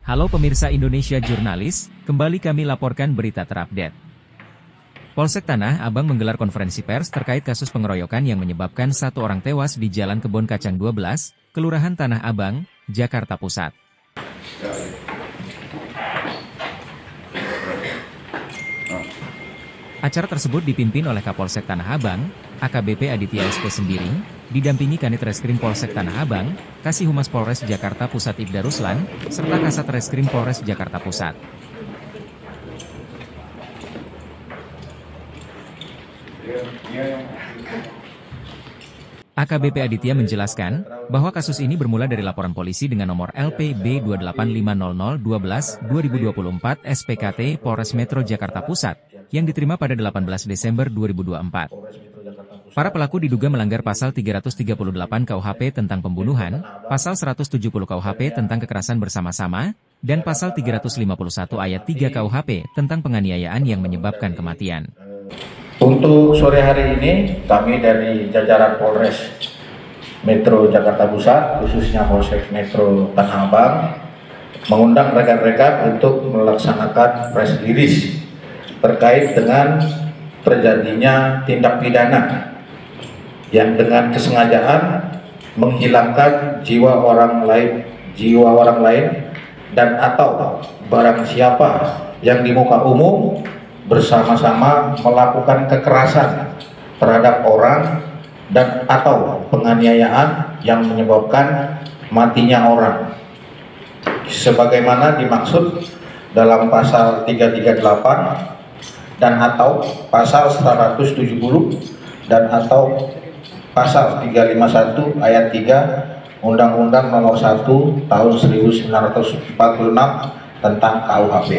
Halo pemirsa Indonesia Jurnalis, kembali kami laporkan berita terupdate. Polsek Tanah Abang menggelar konferensi pers terkait kasus pengeroyokan yang menyebabkan satu orang tewas di Jalan Kebon Kacang 12, Kelurahan Tanah Abang, Jakarta Pusat. Acara tersebut dipimpin oleh Kapolsek Tanah Abang, AKBP Aditya SP Sembiring, didampingi Kanit Reskrim Polsek Tanah Abang, Kasih Humas Polres Jakarta Pusat Ibda Ruslan, serta Kasat Reskrim Polres Jakarta Pusat. AKBP Aditya menjelaskan bahwa kasus ini bermula dari laporan polisi dengan nomor LPB 2850012-2024 SPKT Polres Metro Jakarta Pusat yang diterima pada 18 Desember 2024. Para pelaku diduga melanggar pasal 338 KUHP tentang pembunuhan, pasal 170 KUHP tentang kekerasan bersama-sama, dan pasal 351 ayat 3 KUHP tentang penganiayaan yang menyebabkan kematian. Untuk sore hari ini, kami dari jajaran Polres Metro Jakarta Pusat, khususnya Polsek Metro Tanah Abang, mengundang rekan-rekan untuk melaksanakan press release terkait dengan terjadinya tindak pidana yang dengan kesengajaan menghilangkan jiwa orang lain dan atau barang siapa yang di muka umum bersama-sama melakukan kekerasan terhadap orang dan atau penganiayaan yang menyebabkan matinya orang sebagaimana dimaksud dalam pasal 338 dan atau pasal 170 dan atau pasal 351 ayat 3 Undang-Undang Nomor 1 Tahun 1946 tentang KUHP.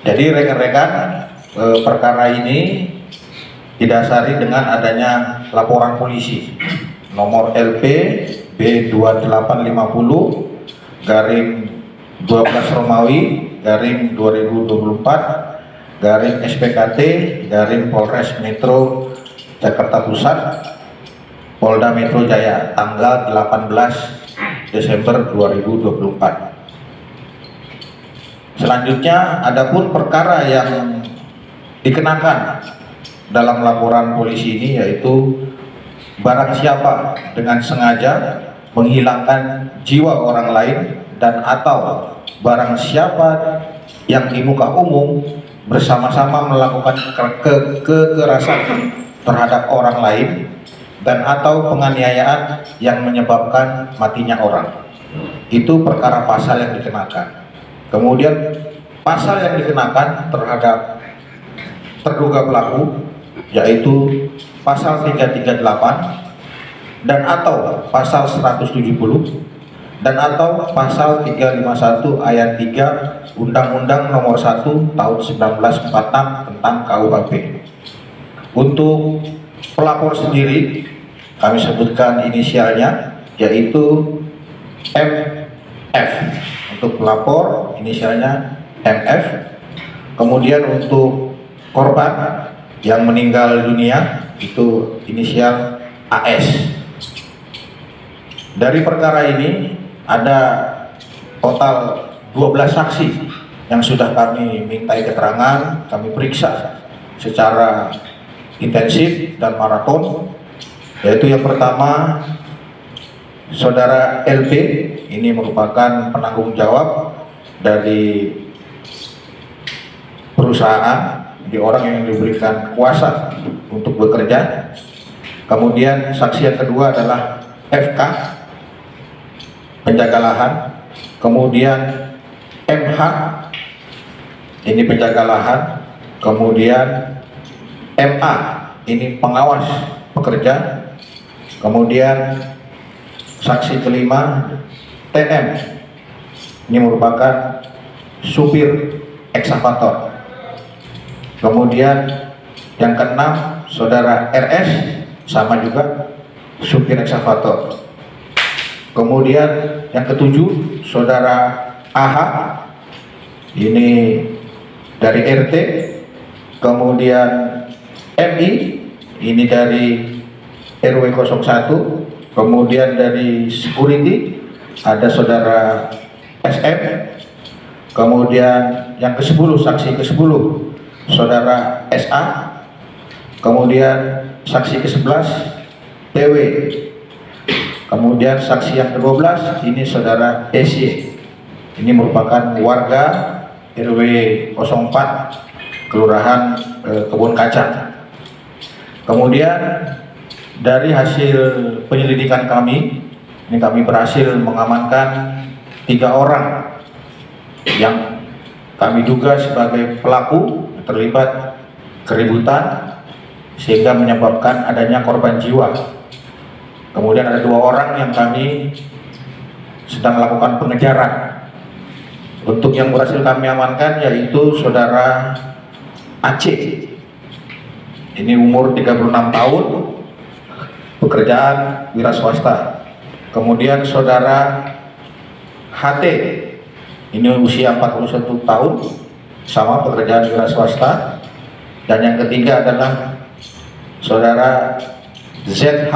Jadi rekan-rekan, perkara ini didasari dengan adanya laporan polisi nomor LP B2850 garing 12 Romawi garing 2024 garing SPKT garing Polres Metro Jakarta Pusat Polda Metro Jaya tanggal 18 Desember 2024. Selanjutnya, adapun perkara yang dikenakan dalam laporan polisi ini yaitu barang siapa dengan sengaja menghilangkan jiwa orang lain dan atau barang siapa yang di muka umum bersama-sama melakukan kekerasan terhadap orang lain dan atau penganiayaan yang menyebabkan matinya orang. Itu perkara pasal yang dikenakan. Kemudian pasal yang dikenakan terhadap terduga pelaku yaitu pasal 338 dan atau pasal 170 dan atau pasal 351 ayat 3 Undang-Undang Nomor 1 Tahun 1946 tentang KUHP. Untuk pelapor sendiri kami sebutkan inisialnya yaitu MF. Untuk pelapor inisialnya MF. Kemudian untuk korban yang meninggal dunia itu inisial AS. Dari perkara ini ada total 12 saksi yang sudah kami mintai keterangan, kami periksa secara intensif dan maraton, yaitu yang pertama Saudara LP, ini merupakan penanggung jawab dari perusahaan, di orang yang diberikan kuasa untuk bekerja. Kemudian saksi yang kedua adalah FK, penjaga lahan. Kemudian MH, ini penjaga lahan. Kemudian MA, ini pengawas pekerja. Kemudian saksi kelima TM, ini merupakan supir ekskavator. Kemudian yang keenam Saudara RS, sama juga supir ekskavator. Kemudian yang ketujuh Saudara AH, ini dari RT. Kemudian MI, ini dari RW 01. Kemudian dari security ada Saudara SM, kemudian yang ke-10, saksi ke-10 saudara SA, kemudian saksi ke-11 TW, kemudian saksi yang ke-12 ini saudara SY. Ini merupakan warga RW 04 Kelurahan Kebun Kacang. Kemudian dari hasil penyelidikan kami, ini kami berhasil mengamankan 3 orang yang kami duga sebagai pelaku terlibat keributan sehingga menyebabkan adanya korban jiwa. Kemudian ada 2 orang yang kami sedang melakukan pengejaran. Untuk yang berhasil kami amankan yaitu saudara Aceh. Ini umur 36 tahun, pekerjaan wira swasta. Kemudian saudara HT, ini usia 41 tahun, sama pekerjaan wira swasta. Dan yang ketiga adalah saudara ZH,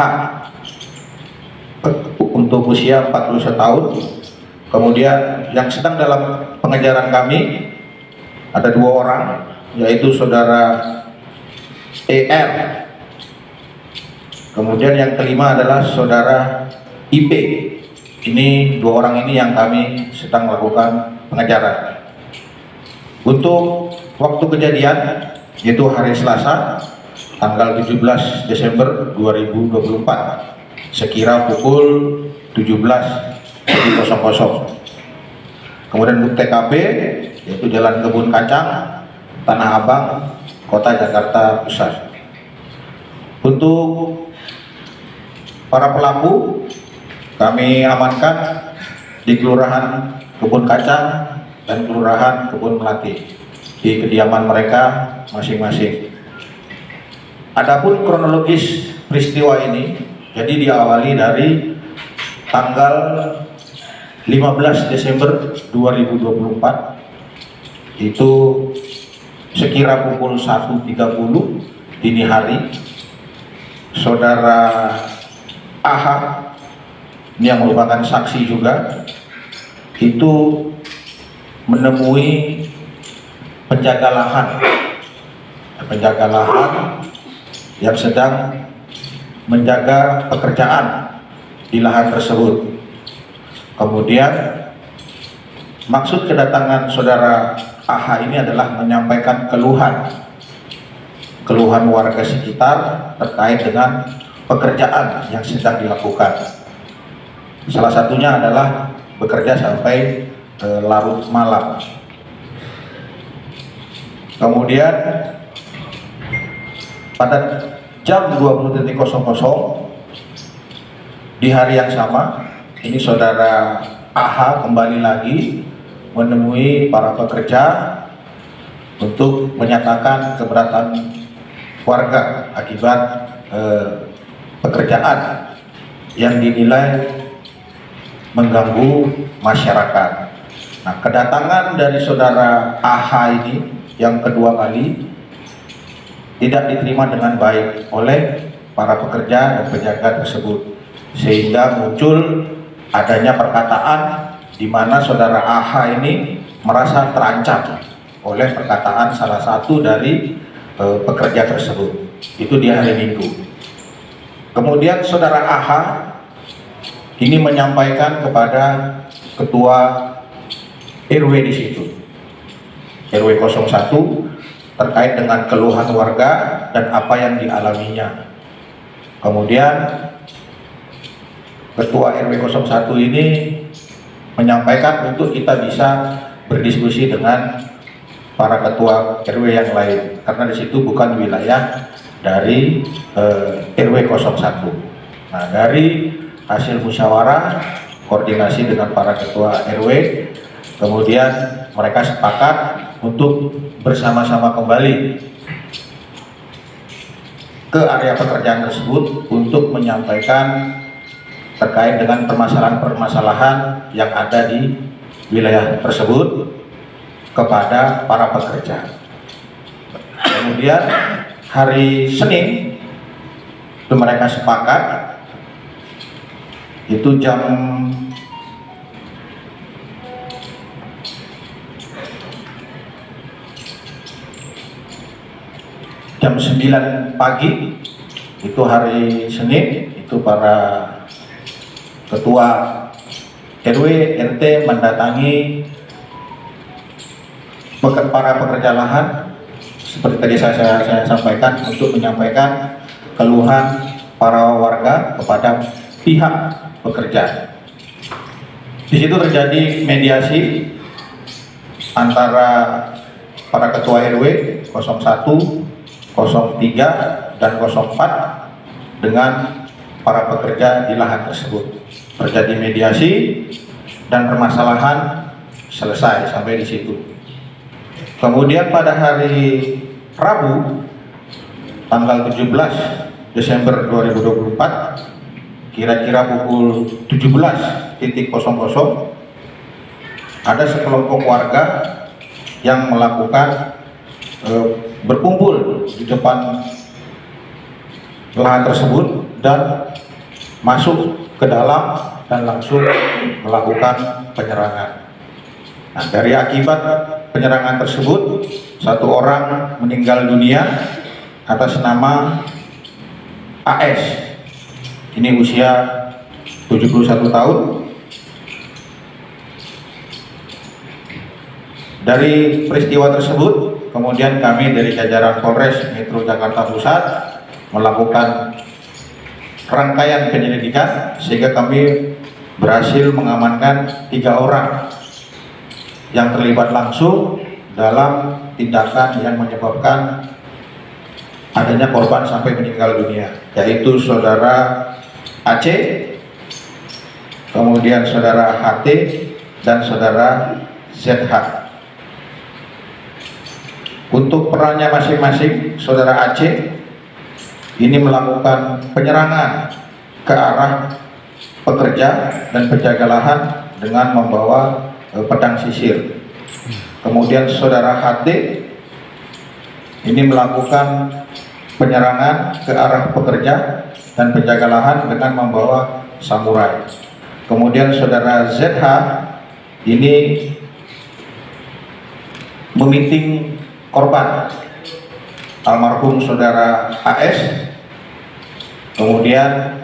untuk usia 41 tahun. Kemudian yang sedang dalam pengejaran kami ada 2 orang, yaitu saudara ER. Kemudian yang kelima adalah saudara IP. Ini 2 orang ini yang kami sedang melakukan pengejaran. Untuk waktu kejadian yaitu hari Selasa tanggal 17 Desember 2024 sekira pukul 17.00. Kemudian untuk TKP yaitu Jalan Kebun Kacang, Tanah Abang, Kota Jakarta Pusat. Untuk para pelaku kami amankan di Kelurahan Kebun Kacang dan Kelurahan Kebun Melati di kediaman mereka masing-masing. Adapun kronologis peristiwa ini jadi diawali dari tanggal 15 Desember 2024 itu sekira pukul 1.30 dini hari, saudara AH ini yang merupakan saksi juga itu menemui penjaga lahan yang sedang menjaga pekerjaan di lahan tersebut. Kemudian maksud kedatangan saudara AH ini adalah menyampaikan keluhan warga sekitar terkait dengan pekerjaan yang sedang dilakukan. Salah satunya adalah bekerja sampai larut malam. Kemudian pada jam 20.00 di hari yang sama, ini saudara AH kembali lagi menemui para pekerja untuk menyatakan keberatan warga akibat pekerjaan yang dinilai mengganggu masyarakat. Nah, kedatangan dari saudara AH ini yang kedua kali tidak diterima dengan baik oleh para pekerja dan penjaga tersebut, sehingga muncul adanya perkataan di mana saudara AH ini merasa terancam oleh perkataan salah satu dari pekerja tersebut. Itu di hari Minggu. Kemudian saudara AH ini menyampaikan kepada ketua RW di situ, RW 01, terkait dengan keluhan warga dan apa yang dialaminya. Kemudian ketua RW 01 ini menyampaikan untuk kita bisa berdiskusi dengan para ketua RW yang lain, karena di situ bukan wilayah dari RW 01. Nah, dari hasil musyawarah koordinasi dengan para ketua RW, kemudian mereka sepakat untuk bersama-sama kembali ke area pekerjaan tersebut untuk menyampaikan terkait dengan permasalahan-permasalahan yang ada di wilayah tersebut kepada para pekerja. Kemudian hari Senin itu mereka sepakat itu jam jam 9 pagi, itu hari Senin, itu para ketua RW, RT mendatangi para pekerja lahan seperti tadi saya sampaikan untuk menyampaikan keluhan para warga kepada pihak pekerja. Di situ terjadi mediasi antara para ketua RW 01, 03, dan 04 dengan para pekerja di lahan tersebut. Terjadi mediasi dan permasalahan selesai sampai di situ. Kemudian pada hari Rabu tanggal 17 Desember 2024 kira-kira pukul 17.00 ada sekelompok warga yang melakukan berkumpul di depan lahan tersebut dan masuk ke dalam dan langsung melakukan penyerangan. Nah, dari akibat penyerangan tersebut, satu orang meninggal dunia atas nama AS. Ini usia 71 tahun. Dari peristiwa tersebut, kemudian kami dari jajaran Polres Metro Jakarta Pusat melakukan rangkaian penyelidikan sehingga kami berhasil mengamankan 3 orang yang terlibat langsung dalam tindakan yang menyebabkan adanya korban sampai meninggal dunia, yaitu saudara Aceh, kemudian saudara HT, dan saudara ZH. Untuk perannya masing-masing, saudara Aceh ini melakukan penyerangan ke arah pekerja dan penjaga lahan dengan membawa pedang sisir. Kemudian saudara HT ini melakukan penyerangan ke arah pekerja dan penjaga lahan dengan membawa samurai. Kemudian saudara ZH ini memiting korban almarhum saudara AS. Kemudian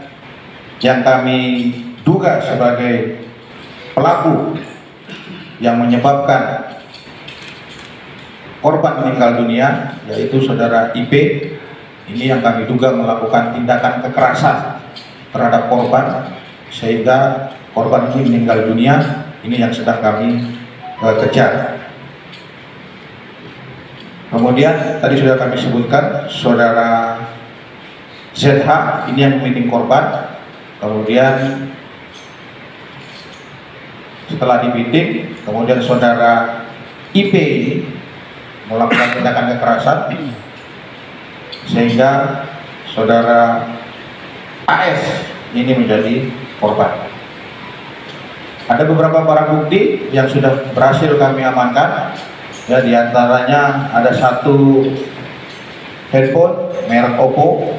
yang kami duga sebagai pelaku yang menyebabkan korban meninggal dunia, yaitu saudara IP, ini yang kami duga melakukan tindakan kekerasan terhadap korban sehingga korban ini meninggal dunia. Ini yang sedang kami kejar. Kemudian tadi sudah kami sebutkan saudara ZH ini yang memiting korban. Kemudian setelah dibidik, kemudian saudara IP melakukan tindakan kekerasan sehingga saudara AS ini menjadi korban. Ada beberapa barang bukti yang sudah berhasil kami amankan, ya, diantaranya ada 1 handphone merek Oppo,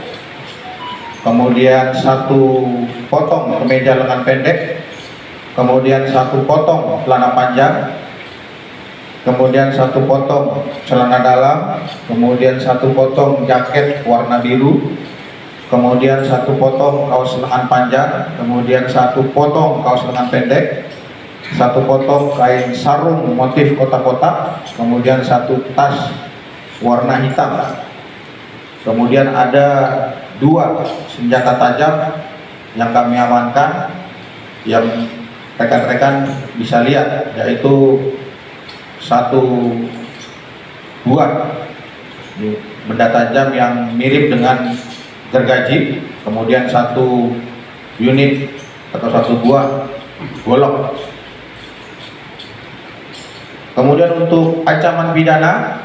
kemudian 1 potong kemeja lengan pendek, kemudian 1 potong celana panjang, kemudian 1 potong celana dalam, kemudian 1 potong jaket warna biru, kemudian 1 potong kaos lengan panjang, kemudian 1 potong kaos lengan pendek, 1 potong kain sarung motif kotak-kotak, kemudian 1 tas warna hitam. Kemudian ada 2 senjata tajam yang kami amankan, yang rekan-rekan bisa lihat, yaitu 1 buah benda tajam yang mirip dengan gergaji, kemudian 1 unit atau 1 buah golok. Kemudian untuk ancaman pidana,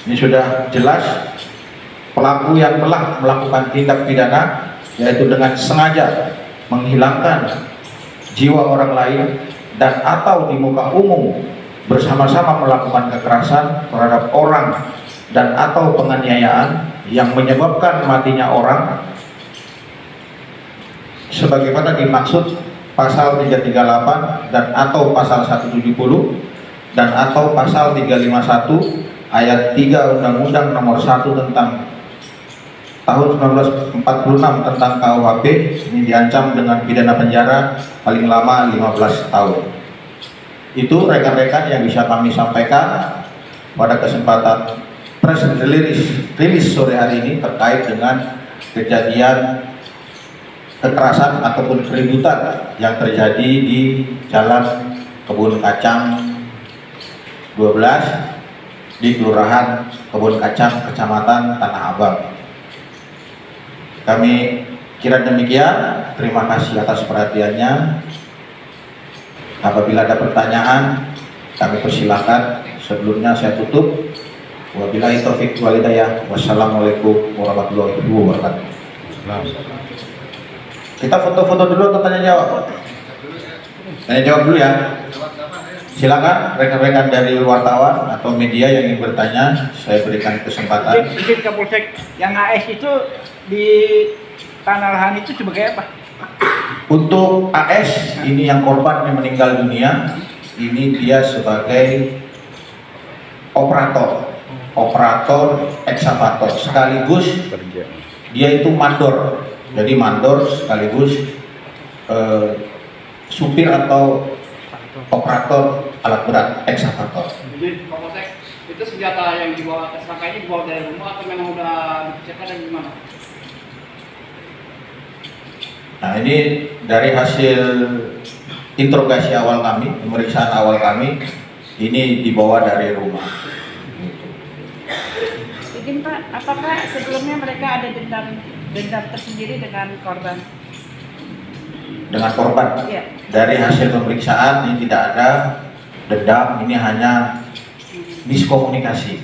ini sudah jelas pelaku yang telah melakukan tindak pidana, yaitu dengan sengaja menghilangkan jiwa orang lain dan atau di muka umum bersama-sama melakukan kekerasan terhadap orang dan atau penganiayaan yang menyebabkan matinya orang sebagaimana dimaksud pasal 338 dan atau pasal 170 dan atau pasal 351 ayat 3 Undang-Undang Nomor 1 tentang tahun 1946 tentang KUHP ini diancam dengan pidana penjara paling lama 15 tahun. Itu rekan-rekan yang bisa kami sampaikan pada kesempatan press release sore hari ini terkait dengan kejadian kekerasan ataupun keributan yang terjadi di Jalan Kebun Kacang 12 di Kelurahan Kebun Kacang, Kecamatan Tanah Abang. Kami kira demikian. Terima kasih atas perhatiannya. Apabila ada pertanyaan, kami persilahkan. Sebelumnya saya tutup. Wabillahi taufiq wal hidayah. Wassalamualaikum warahmatullahi wabarakatuh. Kita foto-foto dulu atau tanya jawab? Tanya jawab dulu ya. Silakan rekan-rekan dari wartawan atau media yang ingin bertanya, saya berikan kesempatan. Izin Kapolsek, yang AS itu di Tanah Lahan itu sebagai apa? Untuk AS ini yang korban yang meninggal dunia, ini dia sebagai operator ekskavator sekaligus dia itu mandor. Jadi mandor sekaligus supir atau operator alat berat ekskavator. Jadi Kapolsek, itu senjata yang dibawa tersangka ini dibawa dari rumah atau memang udah dipecahkan dan gimana? Nah, ini dari hasil interogasi awal kami, pemeriksaan awal kami, ini dibawa dari rumah. Izin Pak, apakah sebelumnya mereka ada dendam tersendiri dengan korban? Dengan korban? Iya. Dari hasil pemeriksaan ini tidak ada dendam, ini hanya miskomunikasi.